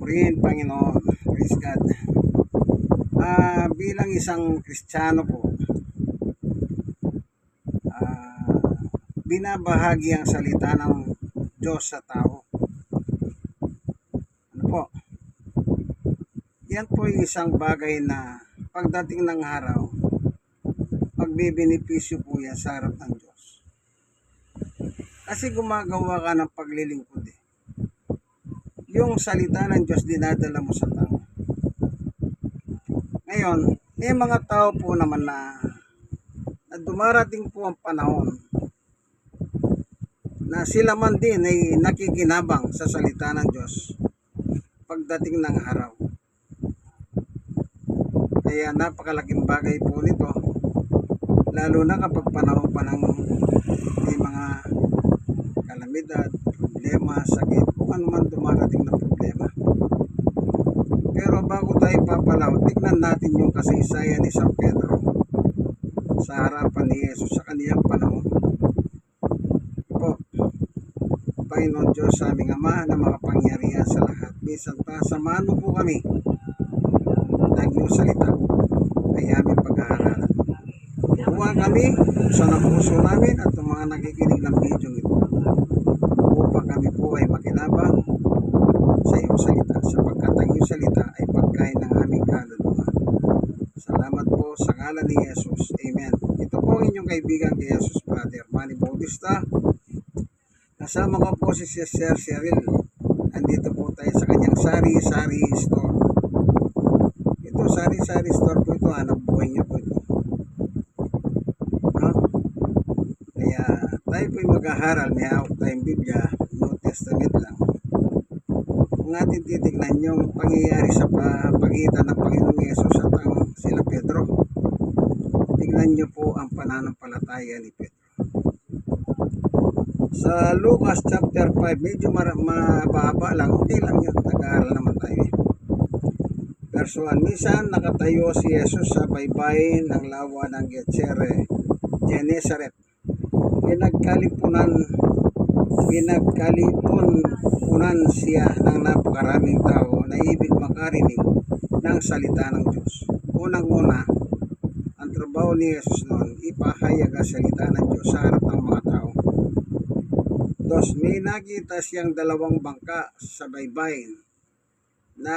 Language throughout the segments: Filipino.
Purihin, Panginoon. Praise God. Bilang isang Kristiyano po, binabahagi ang salita ng Diyos sa tao. Ano po? Yan po yung isang bagay na pagdating ng araw, pagbibinipisyo po yan sa harap ng Diyos. Kasi gumagawa ka ng paglilingkod eh. Yung salita ng Diyos dinadala mo sa tao. Ngayon, may mga tao po naman na dumarating po ang panahon na sila man din ay nakikinabang sa salita ng Diyos pagdating ng araw. Kaya napakalaking bagay po nito, lalo na kapag panahon pa ng may mga kalamidad, problema, sakit, kung ano man dumarating na problema. Pero bago tayo papalaw, tignan natin yung kasaysayan ni San Pedro sa harapan ni Jesus sa kaniyang panahon. Po, Panginoon Diyos, sa aming Ama na makapangyarihan sa lahat, minsan pa samahan mo po kami ng iyong salita ay aming pag-aaralan. Turuan kami sa puso namin at ang mga nakikinig ng video ito upang kami po ay makinabang sa iyong salita, sapagkat ang iyong salita ay pagkain ng aming kaluluwa. Salamat po sa ngalan ni Jesus. Amen. Ito po ang inyong kaibigan kay Jesus, Brother Manny Bautista. Kasama ko po si Sir Cheryl. Andito po tayo sa kanyang sari-sari store. Ito, sari-sari store po ito. Hanap buhay niyo po ito. No? Kaya tayo po yung mag-aharal. May hawak tayong Biblia, New Testament lang. Kung natin titignan yung pangyayari sa pagitan ng Panginoong Yesus at sila Pedro, tignan nyo po ang pananampalataya ni Pedro. Sa Lucas chapter 5, medyo mababa lang, okay lang yun, nag-aaral naman tayo eh. Verse 1, minsan nakatayo si Jesus sa baybayin ng lawa ng Genesaret. Pinagkalipunan siya ng napakaraming tao na ibig makarinig ng salita ng Diyos. Unang-una, ang trabaho ni Jesus noon, ipahayag ang salita ng Diyos sa harap ng mga tao. Dos, may nakita siyang dalawang bangka sa baybayin na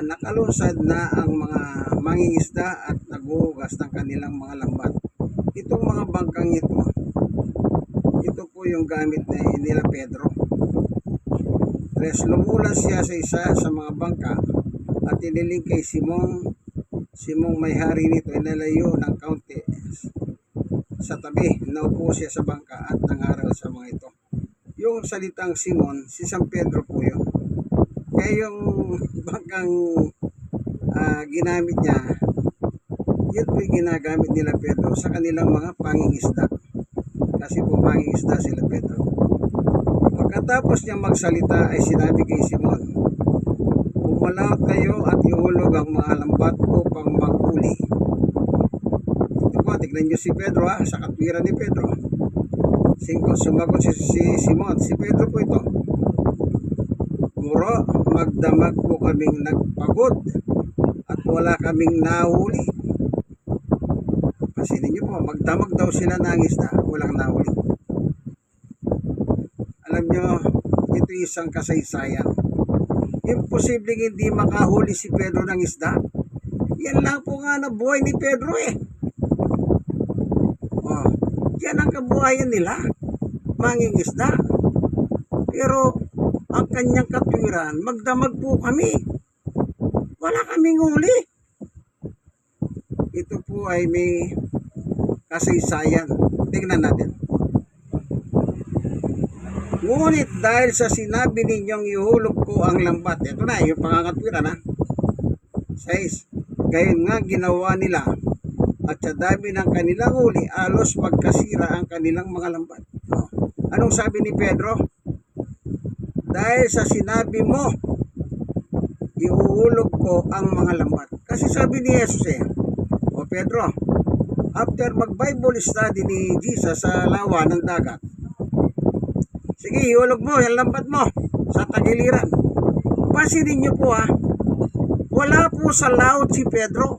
nakalunsad na ang mga mangingisda at naghuhugas ng kanilang mga lambat. Itong mga bangkang ito po yung gamit nila Pedro. Tres, lumulan siya sa isa sa mga bangka at iniling kay Simong may-hari nito, inalayo ng kaunti sa tabi. Naupo siya sa bangka at nangaral sa mga ito. Yung salitang Simon, si San Pedro po yun. Kaya yung bangkang ginamit niya, yun po yung ginagamit nila Pedro sa kanilang mga pangingisda. Kasi po mangingisda sila Pedro. Pagkatapos niya magsalita ay sinabi kay Simon, "Pumalaot kayo at ihulog ang mga lambat upang maghuli." Ito po, tignan niyo si Pedro sa katwiran ni Pedro. 5, sumagot si Simon, si Pedro po ito, "Guro, magdamag po kaming nagpagod at wala kaming nahuli." Pasinin niyo po, magdamag daw sila ng isda, walang nahuli. Alam niyo, ito isang kasaysayan. Imposibleng hindi makahuli si Pedro ng isda. Yan lang po nga na buhay ni Pedro eh. Oh, yan ang kabuhayan nila, mangingisda. Pero ang kanyang katwiran, magdamag po kami, wala kaming huli. Ito po ay may kasaysayan. Tingnan natin. Ngunit dahil sa sinabi ninyong ihulog ko ang lambat, ito na yung pangangatwiran 6, gayon nga ginawa nila at sa dami ng kanilang huli, alos magkasira ang kanilang mga lambat. Anong sabi ni Pedro? Dahil sa sinabi mo, ihuhulog ko ang mga lambat. Kasi sabi ni Jesus o Pedro, after mag-Bible study ni Jesus sa lawa ng dagat, sige, ihulog mo yung lambat mo sa tagiliran. Pansinin niyo po wala po sa laot si Pedro.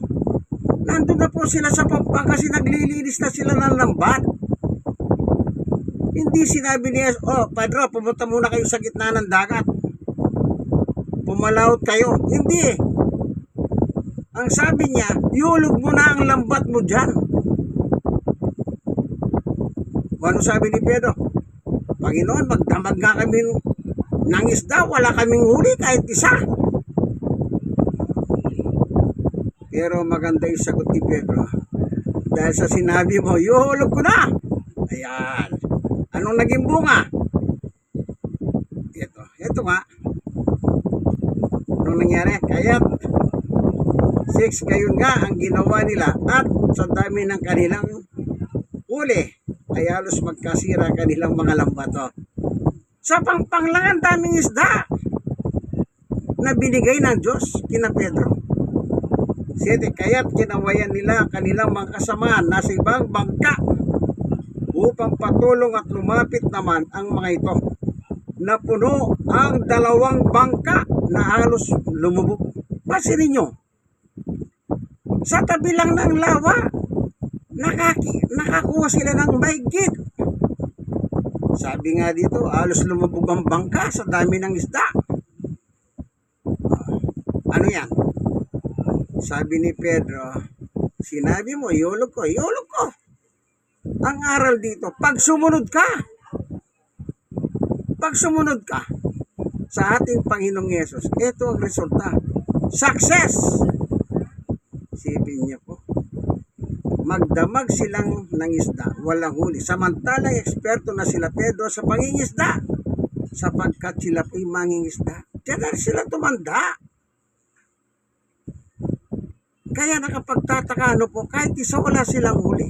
Nandun na po sila sa Pampanga kasi naglilinis na sila ng lambat. Hindi sinabi niya, Pedro, pumunta muna kayo sa gitna ng dagat. Pumalaot kayo. Hindi. Ang sabi niya, iulog mo na ang lambat mo dyan. Ano sabi ni Pedro? Panginoon, magdamag nga kami ng isda, wala kaming huli kahit isa. Pero maganda yung sagot ni Pedro. Dahil sa sinabi mo, iulog ko na. Ayan. Anong naging bunga? Ito nga. Anong nangyari? Kaya 6 gayon nga ang ginawa nila at sa dami ng kanilang huli ay halos magkasira kanilang mga lambat. Sa Pampang lang ang daming isda na binigay ng Diyos kina Pedro. 7, kaya't kinawayan nila kanilang mga kasamaan nasa ibang bangka upang patulong at lumapit naman ang mga ito. Napuno ang 2 bangka na halos lumubog. Pansinin nyo, sa tabi lang ng lawa, nakakuha sila ng mahigit. Sabi nga dito, halos lumubog ang bangka sa dami ng isda. Ano yan? Sabi ni Pedro, sinabi mo, iulog ko. Ang aral dito, pag sumunod ka sa ating Panginoong Yesus, ito ang resulta. Success! Sipin niyo po. Magdamag silang ng isda, walang huli. Samantalang eksperto na sila Pedro sa pangingisda, sapagkat sila po'y mangingisda. Diyan sila tumanda. Kaya nakapagtataka po, kahit isa wala silang huli.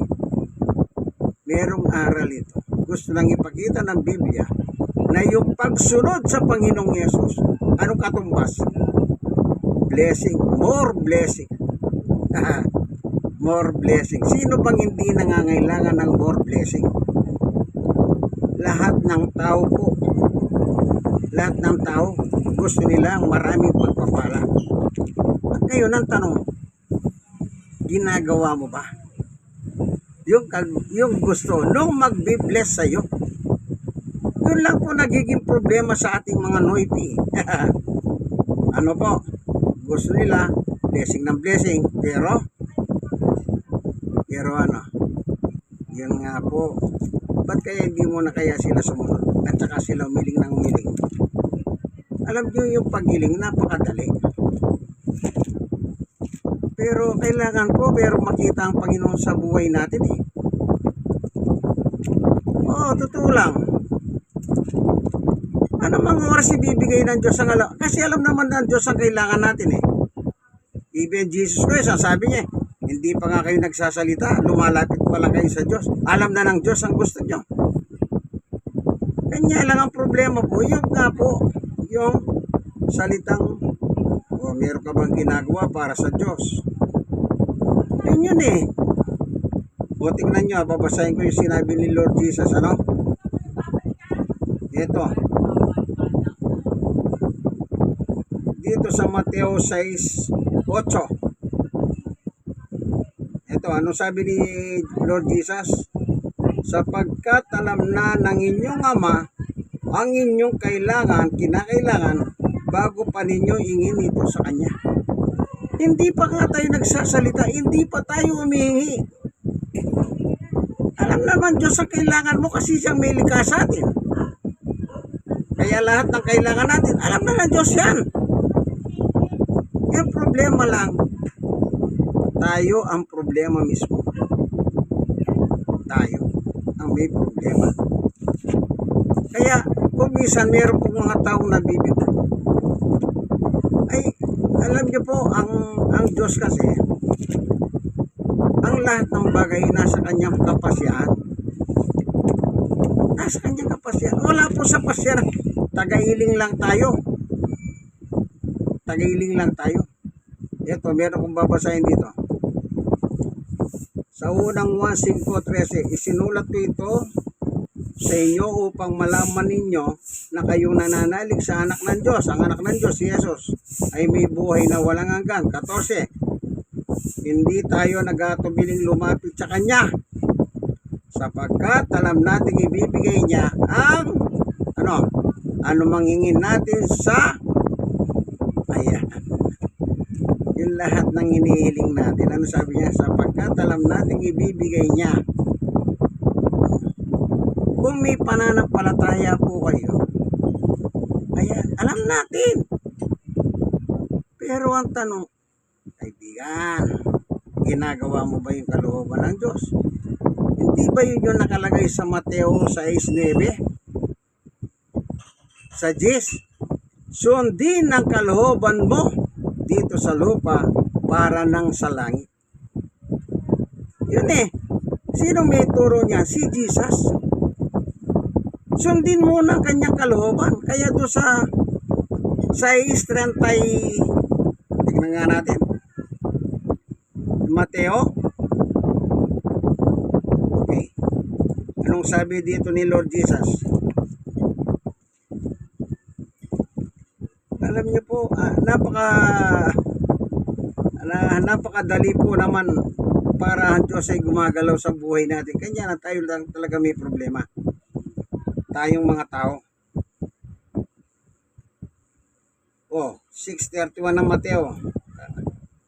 Merong aral ito. Gusto lang ipakita ng Biblia na yung pagsunod sa Panginoong Yesus, anong katumbas? Blessing, more blessing. More blessing. Sino bang hindi nangangailangan ng more blessing? Lahat ng tao po. Lahat ng tao gusto nila ang maraming pagpapala. At ngayon ang tanong, ginagawa mo ba? Yung gusto nung magbi-bless sa'yo. Yun lang po nagiging problema sa ating mga noity. Ano po? Gusto nila blessing ng blessing, pero yun nga po, ba't kaya hindi mo na kaya sila sumunod at saka sila umiling ng umiling? Alam nyo yung paghiling, napakadali, pero kailangan po makita ang Panginoon sa buhay natin totoo lang. Ano mga oras ibibigay ng Diyos ang kasi alam naman ng Diyos ang kailangan natin Even Jesus Christ, ang sabi niya, hindi pa nga kayo nagsasalita, lumalapit pa lang kayo sa Diyos. Alam na ng Diyos ang gusto nyo. Kanya lang ang problema po, yung salitang, meron ka bang ginagawa para sa Diyos? Yun O tingnan nyo, babasahin ko yung sinabi ni Lord Jesus, Ito. Dito sa Mateo 6:8. Ito, ano sabi ni Lord Jesus? Sapagkat alam na ng inyong Ama ang inyong kinakailangan bago pa ninyo ingin ito sa Kanya. Hindi pa nga tayo nagsasalita, hindi pa tayo humihingi. Alam naman Diyos ang kailangan mo kasi siyang may likha sa atin. Kaya lahat ng kailangan natin, alam na ng Diyos yan. Yung problema lang, tayo ang problema mismo. Tayo ang may problema. Kaya kung minsan meron pong mga taong nabibigo, ay alam niyo po, ang Diyos kasi, ang lahat ng bagay nasa kanyang kapasyahan. Nasa kanyang kapasyahan. Wala po sa pasyahan. Tagailing lang tayo. Ito, meron kong babasahin dito. Sa unang 1:5-13, isinulat ko ito sa inyo upang malaman ninyo na kayong nananalig sa anak ng Diyos. Ang anak ng Diyos, si Jesus, ay may buhay na walang hanggan. 14. Hindi tayo nagatubiling lumapit sa Kanya sapagkat alam nating ibibigay niya ang ano manghingin natin sa ayan. Yung lahat ng hinihiling natin. Ano sabi niya? Sapagkat alam nating ibibigay niya. Kung may pananampalataya po kayo, ayan, alam natin. Pero ang tanong, kaibigan, ginagawa mo ba yung kalooban ng Diyos? Hindi ba yun yung nakalagay sa Mateo 6:9? Sa 10, sundin ang kalooban mo dito sa lupa para nang sa langit. Yun eh. Sino may turo niya? Si Jesus. Sundin mo ang kanyang kalooban. Kaya doon sa 6:30, tignan nga natin. Mateo. Okay. Anong sabi dito ni Lord Jesus? Alam niyo po, napakadali po naman para ang Diyos ay gumagalaw sa buhay natin. Kanya na tayo lang talaga may problema. Tayong mga tao. 6:31 ng Mateo.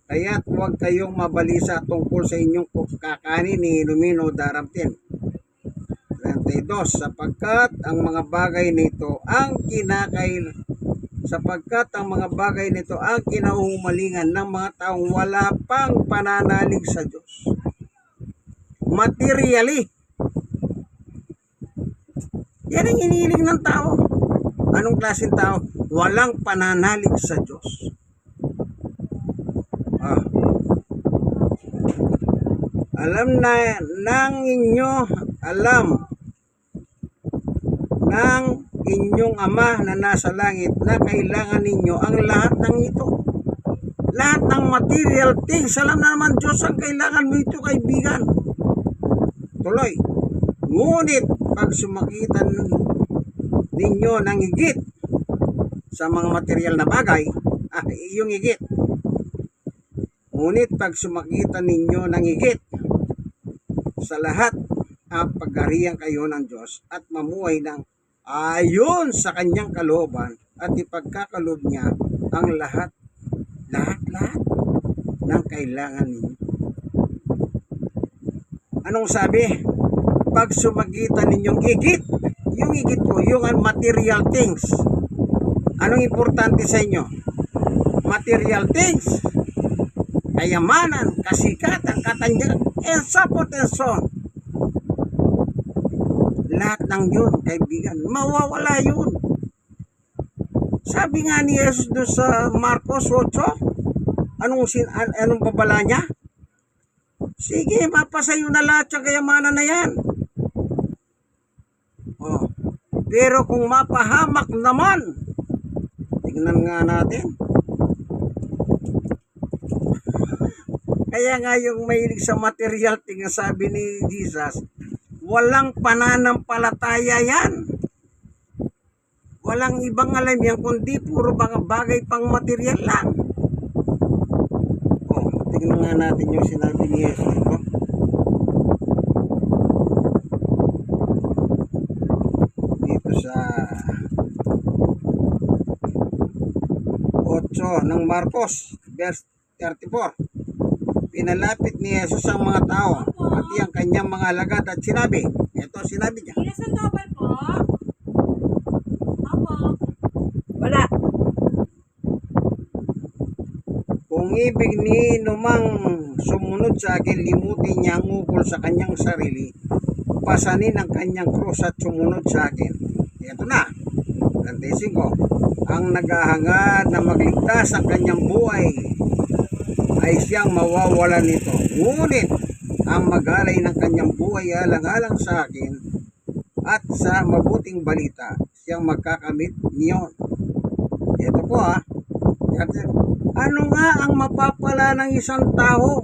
Kaya't huwag kayong mabalisa tungkol sa inyong kakanin, iinumin o daramtin. 32. Sapagkat ang mga bagay nito ang kinahumalingan ng mga taong wala pang pananalig sa Diyos. Materially. Yan ang hinihiling ng tao. Anong klaseng tao? Walang pananalig sa Diyos. Alam ng inyong Ama na nasa langit na kailangan ninyo ang lahat ng ito. Lahat ng material things. Alam na naman Diyos ang kailangan mo ito, kaibigan. Tuloy. Ngunit pag sumakitan ninyo ng higit sa mga material na bagay, yung higit. Ngunit pag sumakitan ninyo ng higit sa lahat, pagharihan kayo ng Diyos at mamuhay ng ayon sa kanyang kalooban at ipagkakaloob niya ang lahat ng kailangan ninyo. Anong sabi? Pag sumagitan ninyong higit, yung higit po, yung material things. Anong importante sa inyo? Material things. Kayamanan, kasikatan, katanyagan, and so forth and so on. Lahat ng yun, kaibigan, mawawala yun. Sabi nga ni Jesus doon sa Marcos 8, anong babala niya? Sige, mapasayo na lahat yung kayamanan na yan. Pero kung mapahamak naman, tingnan nga natin. Kaya nga yung mahilig sa material thing, sabi ni Jesus, walang pananampalataya yan. Walang ibang alam yan, kundi puro mga bagay pang material lang. Tingnan nga natin yung sinabi ni Jesus dito. Dito sa 8 ng Marcos, verse 34. Pinalapit ni Jesus ang mga tao, pati ang kanyang mga alagad at sinabi, ito sinabi niya. Wala. Kung ibig ni numang sumunod sa akin, limutin niya ang ukol sa kanyang sarili, pasanin ang kanyang krus at sumunod sa akin. Ito na, 35. Ang naghahangad na magligtas ang kanyang buhay ay siyang mawawala nito. Ngunit ang mag-alay ng kanyang buhay alang-alang sa akin at sa mabuting balita, siyang magkakamit niyon. Ito po ano nga ang mapapala ng isang tao?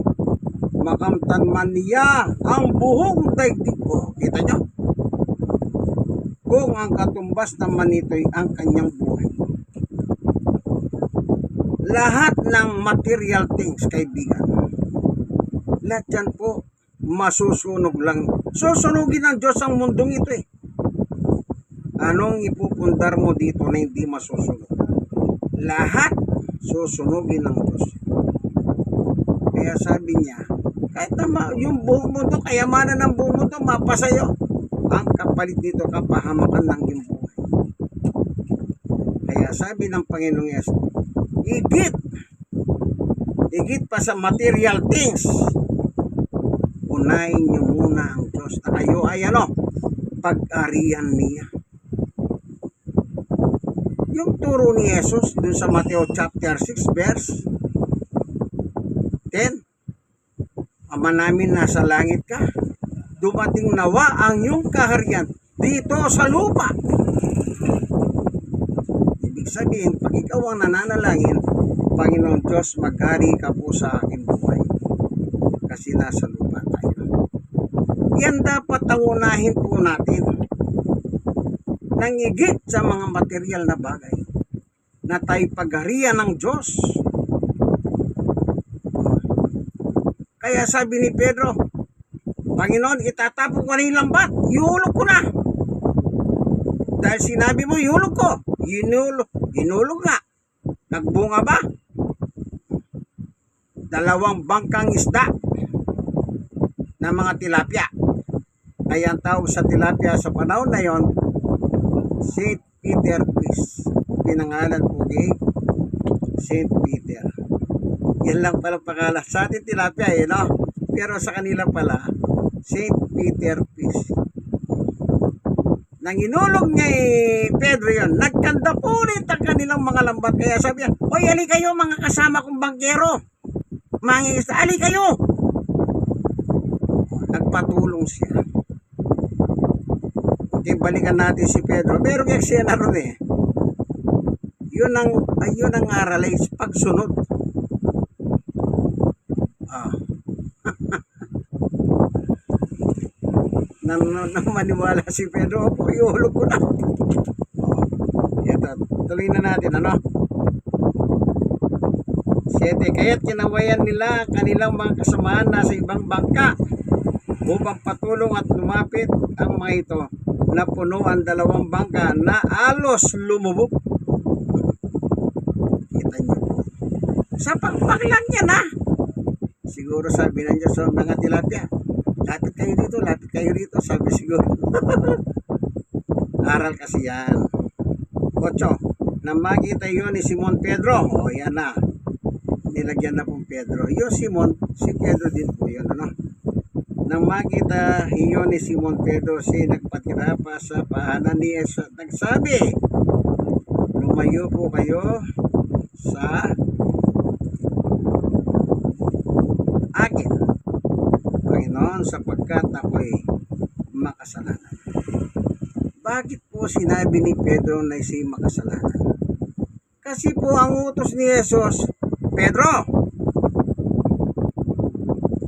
Makamtan man niya ang buong daigdig ko. Kita nyo? kung ang katumbas naman nito'y ang kanyang buhay. Lahat ng material things, kaibigan, lahat yan po masusunog lang. Susunugin ng Diyos ang mundong ito eh. Anong ipupundar mo dito na hindi masusunog? Lahat susunugin ng Diyos. Kaya sabi niya, kahit na yung buong mundo, kayamanan ng buong mundo, mapasayo. Ang kapalit dito, kapahamakan ng iyong buhay. Kaya sabi ng Panginoong Yesu, higit pa sa material things, unahin niyo muna ang Diyos na kayo ay pag-arian niya. Yung turo ni Jesus dun sa Mateo chapter 6 verse 10, Ama namin nasa langit ka, dumating nawa ang iyong kaharian dito sa lupa. Ibig sabihin, pag ikaw ang nananalangin, Panginoon Diyos, maghari ka po sa aking buhay. Kasi nasa lupa tayo. Yan dapat ang unahin po natin. Nangigit sa mga material na bagay na tayo pagharian ng Diyos. Kaya sabi ni Pedro, Panginoon, itatapon ko na yung lambat. Ihulog ko na. Dahil sinabi mo, ihulog ko. Inulog nga. Nagbunga ba? 2 bangkang isda na mga tilapia. Kaya ang tawag sa tilapia sa panahon na yon, St. Peter Fish. Pinangalan po kay St. Peter. Yan lang pala pangalan. Sa atin tilapia pero sa kanila pala, St. Peter Fish. Nang inulog niya Pedro yon, nagkanda po ulit ang kanilang mga lambat. Kaya sabi niya, hoy, ali kayo mga kasama kong bangkero. Mangingisda, ali kayo. Nagpatulong siya. Okay, balikan natin si Pedro. Pero kaya siya naroon Yun ang aral ay pagsunod. Nang maniwala si Pedro, ihulog ko na. Ito, tuloy na natin, 7, kaya't kinawayan nila kanilang mga kasamaan nasa ibang bangka upang patulong at lumapit ang mga ito na puno ang 2 bangka na alos lumubog. Kita niyo po. Sa pagpag lang yan Siguro sabi ng Diyos sa mga tilapia, lapit kayo dito, sabi siguro. Aral kasi yan. 8, nang makita yun ni Simon Pedro, yan na. Nilagyan na pong Pedro. Yung si Pedro din po yun, Nang makita iyon ni Simon Pedro, si nagpatira pa sa paanan ni Jesus. Nagsabi, lumayo po kayo sa akin, Panginoon, sapagkat ako'y makasalanan. Bakit po sinabi ni Pedro na si makasalanan? Kasi po ang utos ni Jesus, Pedro,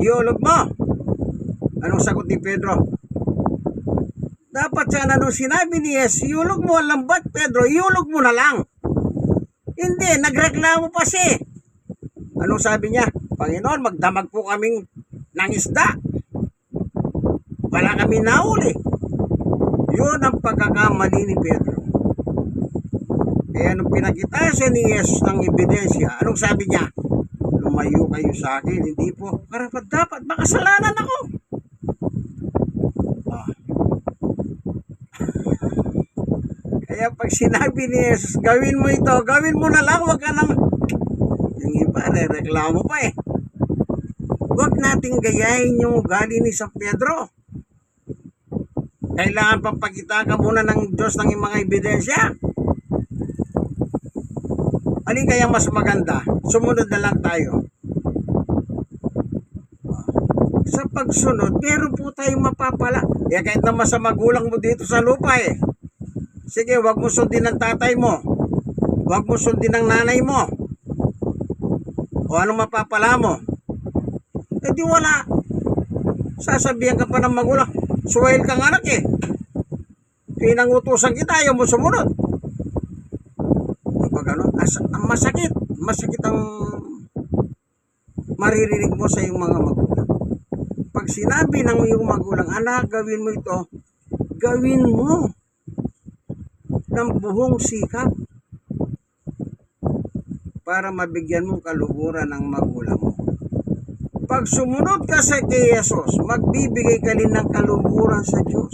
ihulog mo. Anong sagot ni Pedro? Dapat sana nung sinabi ni Jesus, ihulog mo ang lambat, Pedro, ihulog mo na lang. Hindi, nagreklamo pa siya. Anong sabi niya? Panginoon, magdamag po kaming ng isda. Wala kami nahuli. Yun ang pagkakamali ni Pedro. Kaya nung pinakita siya ni Jesus ng ebidensya, anong sabi niya? Lumayo kayo sa akin, hindi po karapat dapat, makasalanan ako. Kaya pag sinabi ni Jesus, gawin mo ito, gawin mo na lang, wag ka nang, yung iba, reklamo pa Huwag nating gayahin yung ugali ni San Pedro. Kailangan papakita ka muna ng Diyos ng mga ebidensya. Alin kaya mas maganda? Sumunod na lang tayo. Sa pagsunod, meron po tayong mapapala. Kahit naman sa magulang mo dito sa lupa Sige, wag mo sundin ng tatay mo. Wag mo sundin ng nanay mo. O anong mapapala mo? Di wala. Sasabihan ka pa ng magulang, suwail kang anak Pinangutusan kita, ayaw mo sumunod. Diba gano'n? Masakit. Masakit ang maririnig mo sa iyong mga magulang. Pag sinabi ng iyong magulang, anak, gawin mo ito, gawin mo ng buong sikap para mabigyan mo kaluhuran ng magulang mo. Pag sumunod ka sa kay Jesus, magbibigay ka rin ng kaluhuran sa Diyos.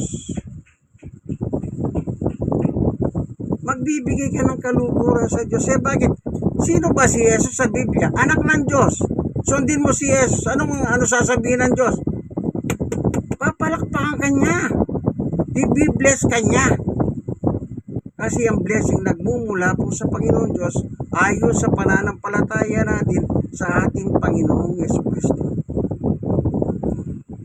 Magbibigay ka ng kaluhuran sa Diyos. Bakit? Sino ba si Jesus sa Biblia? Anak ng Diyos. Sundin mo si Jesus. Ano sasabihin ng Diyos? Papalakpakan ka niya. I-bless ka niya. Kasi ang blessing nagmumula po sa Panginoon Diyos ayon sa pananampalataya natin sa ating Panginoong Jesucristo.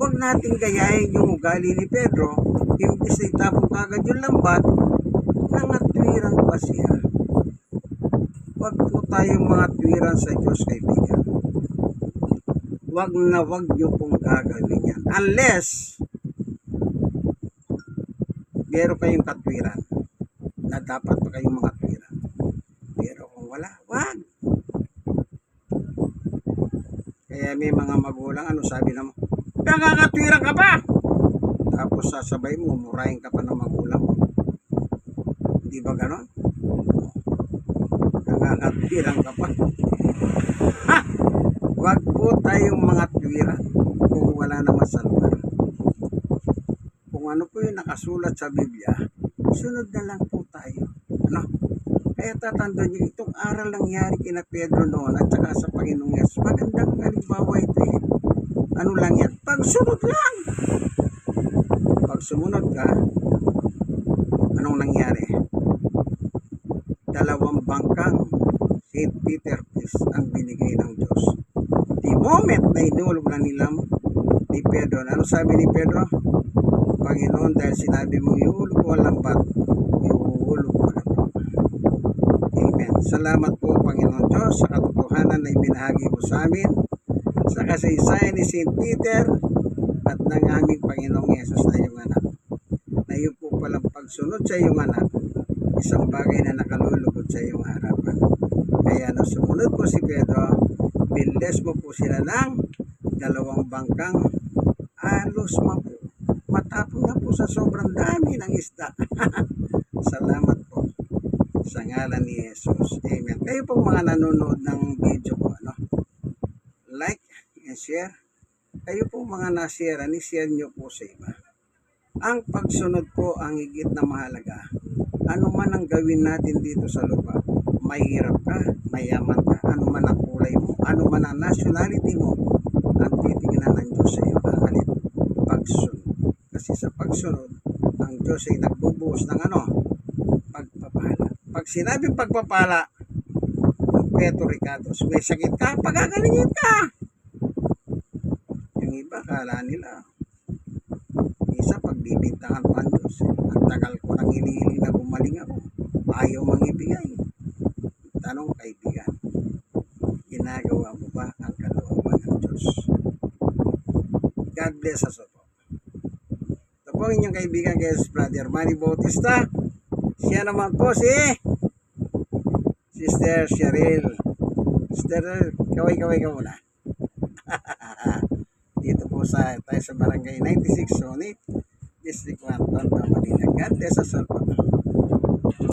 Huwag natin gayahin yung ugali ni Pedro, imbis na itapong kagad yung lambat, nangatwiran pa siya. Huwag po tayong mga twiran sa Diyos, kaibigan. Huwag nyo pong gagawin yan. Unless, meron kayong katwiran na dapat pa kayong mga twiran. Pero kung wala, wag. Kaya may mga magulang, ano sabi na mo? Nakakatwiran ka pa! Tapos sasabay mo, murahin ka pa ng magulang mo. Di ba ganon? Nakakatwiran ka pa. Ha! Wag po tayong mga twiran kung wala naman sa lugar. Kung ano po yung nakasulat sa Biblia, sunod na lang po tayo. Ano? Kaya tatandaan nyo, itong aral nangyari kina Pedro noon at saka sa Panginoong Yesus. Magandang halimbawa ito eh. Ano lang yan? Pagsunod lang! Pag sumunod ka, anong nangyari? 2 bangkang St. Peter Peace ang binigay ng Diyos. The moment na inulog na nilam ni Pedro, ano sabi ni Pedro? Panginoon, dahil sinabi mo iulog ko ang lambat, iulog ko na po. Amen. Salamat po, Panginoon Diyos, sa katotohanan na ibinahagi mo sa amin, sa kasaysayan ni St. Peter at ng aming Panginoong Yesus na iyong anak. Na iyo po palang pagsunod sa iyong anak, isang bagay na nakalulugod sa iyong harapan. Kaya nung sumunod po si Pedro, binles mo po sila ng 2 bangkang alos matapon na po sa sobrang dami ng isda. Salamat po sa ngalan ni Jesus. Amen. Kayo pong mga nanonood ng video ko, like and share. Kayo pong mga na-share, share nyo po sa iba. Ang pagsunod po ang higit na mahalaga. Ano man ang gawin natin dito sa lupa, mahirap ka, mayaman ka, ano man ang kulay mo, ano man ang nationality mo, ang titignan ng Diyos sa iyo, kahalit, pagsunod. Kasi sa pagsunod, ang Diyos ay nagbubuhos ng pagpapala. Pag sinabing pagpapala, Petro Ricardo, may sakit ka, pagagalingin ka. Yung iba, kala nila, isa pagbibintangan pa ang Diyos. Ang tagal ko nang hinihiling na gumaling ako. Ayaw mang ibigay. Tanong, kaibigan, ginagawa mo ba ang kalooban ng Diyos? God bless us all. Ito po inyong kaibigan kay Brother Manny Bautista. Siya naman po si Sister Cheryl. Sister, kaway-kaway ka muna. Dito po tayo sa Barangay 96 Zone 8, District 1, Tondo, Manila. God bless us all po.